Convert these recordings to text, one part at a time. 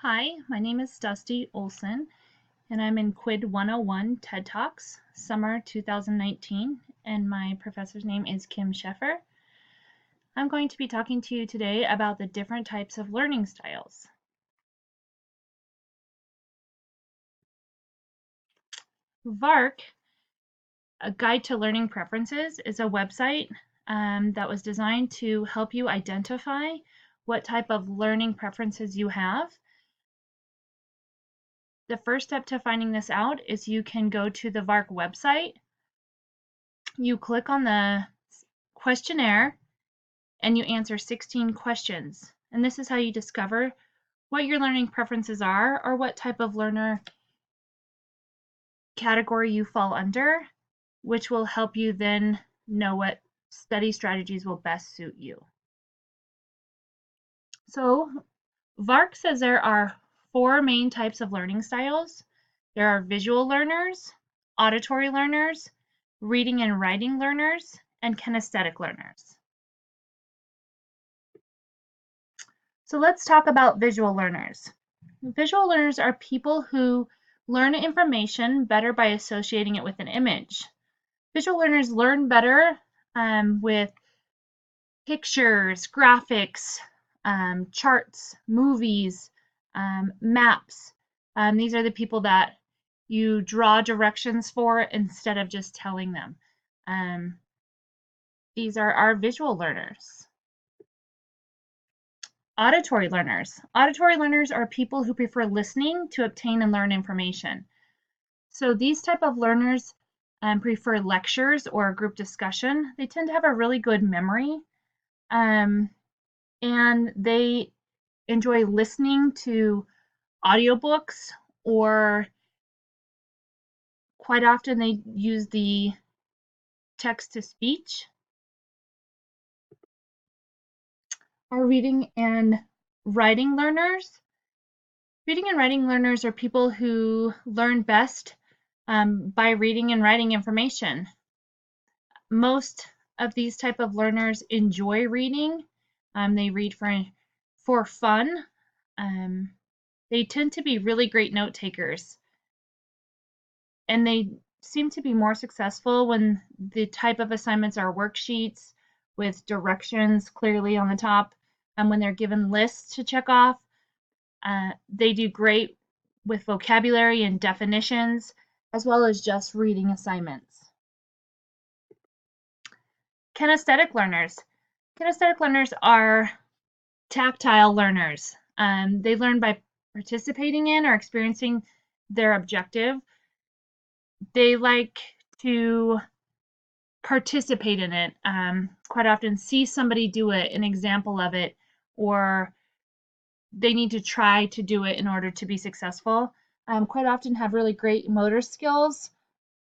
Hi, my name is Dusty Olson, and I'm in Quid 101 TED Talks, summer 2019, and my professor's name is Kim Sheffer. I'm going to be talking to you today about the different types of learning styles. VARK, a Guide to Learning Preferences, is a website that was designed to help you identify what type of learning preferences you have. The first step to finding this out is you can go to the VARK website. You click on the questionnaire and you answer 16 questions. And this is how you discover what your learning preferences are or what type of learner category you fall under, which will help you then know what study strategies will best suit you. So VARK says there are 4 main types of learning styles. There are visual learners, auditory learners, reading and writing learners, and kinesthetic learners. So let's talk about visual learners. Visual learners are people who learn information better by associating it with an image. Visual learners learn better with pictures, graphics, charts, movies, maps. These are the people that you draw directions for instead of just telling them. These are our visual learners. Auditory learners. Auditory learners are people who prefer listening to obtain and learn information. So these type of learners prefer lectures or group discussion. They tend to have a really good memory, and they enjoy listening to audiobooks, or quite often they use the text to speech. Our reading and writing learners. Reading and writing learners are people who learn best by reading and writing information. Most of these type of learners enjoy reading. They read for fun. They tend to be really great note takers, and they seem to be more successful when the type of assignments are worksheets with directions clearly on the top, and when they're given lists to check off. They do great with vocabulary and definitions, as well as just reading assignments. Kinesthetic learners. Kinesthetic learners are tactile learners. They learn by participating in or experiencing their objective. They like to participate in it, quite often see somebody do it, an example of it, or they need to try to do it in order to be successful. Quite often have really great motor skills,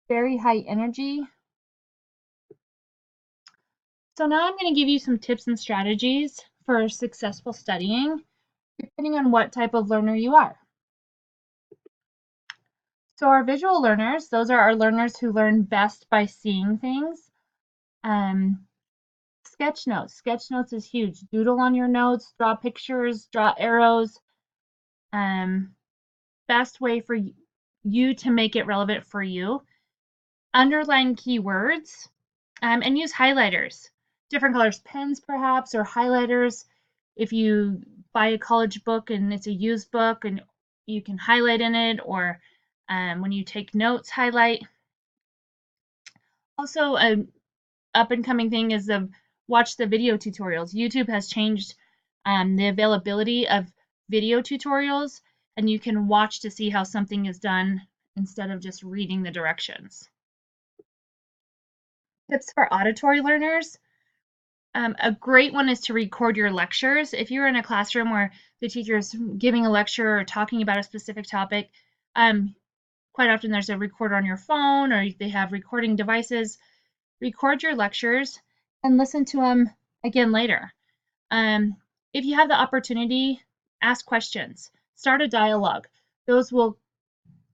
very high energy. So now I'm going to give you some tips and strategies for successful studying, depending on what type of learner you are. So our visual learners, those are our learners who learn best by seeing things. Sketch notes. Sketch notes is huge. Doodle on your notes, draw pictures, draw arrows. Best way for you to make it relevant for you. Underline keywords and use highlighters. Different colors, pens perhaps, or highlighters. If you buy a college book and it's a used book, and you can highlight in it, or when you take notes, highlight. Also, an up-and-coming thing is watch the video tutorials. YouTube has changed the availability of video tutorials, and you can watch to see how something is done instead of just reading the directions. Tips for auditory learners. A great one is to record your lectures. If you're in a classroom where the teacher is giving a lecture or talking about a specific topic, quite often there's a recorder on your phone, or they have recording devices. Record your lectures and listen to them again later. If you have the opportunity, ask questions. Start a dialogue. Those will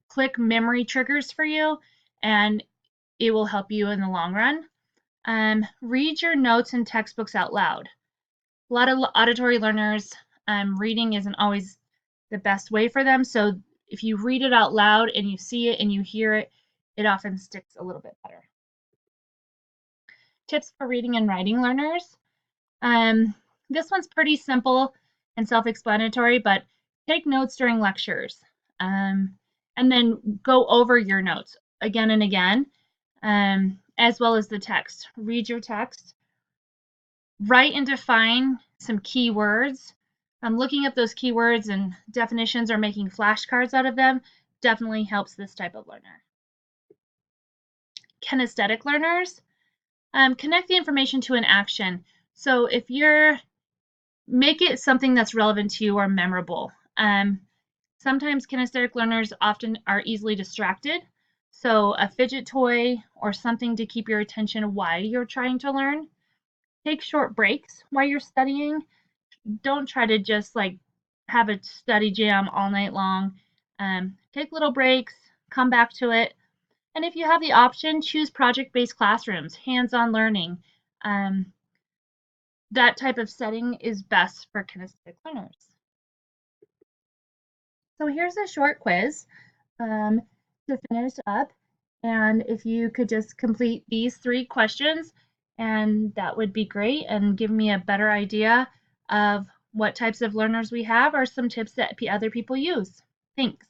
click memory triggers for you, and it will help you in the long run. Read your notes and textbooks out loud. A lot of auditory learners, reading isn't always the best way for them. So if you read it out loud and you see it and you hear it, it often sticks a little bit better. Tips for reading and writing learners. This one's pretty simple and self-explanatory, but take notes during lectures, and then go over your notes again and again, as well as the text. Read your text, write and define some keywords. Looking up those keywords and definitions or making flashcards out of them definitely helps this type of learner. Kinesthetic learners, connect the information to an action. So if you're, make it something that's relevant to you or memorable. Sometimes kinesthetic learners often are easily distracted. So a fidget toy or something to keep your attention while you're trying to learn. Take short breaks while you're studying. Don't try to just like have a study jam all night long. Take little breaks, come back to it. And if you have the option, choose project-based classrooms, hands-on learning. That type of setting is best for kinesthetic learners. So here's a short quiz to finish up. And if you could just complete these 3 questions, and that would be great and give me a better idea of what types of learners we have or some tips that other people use. Thanks.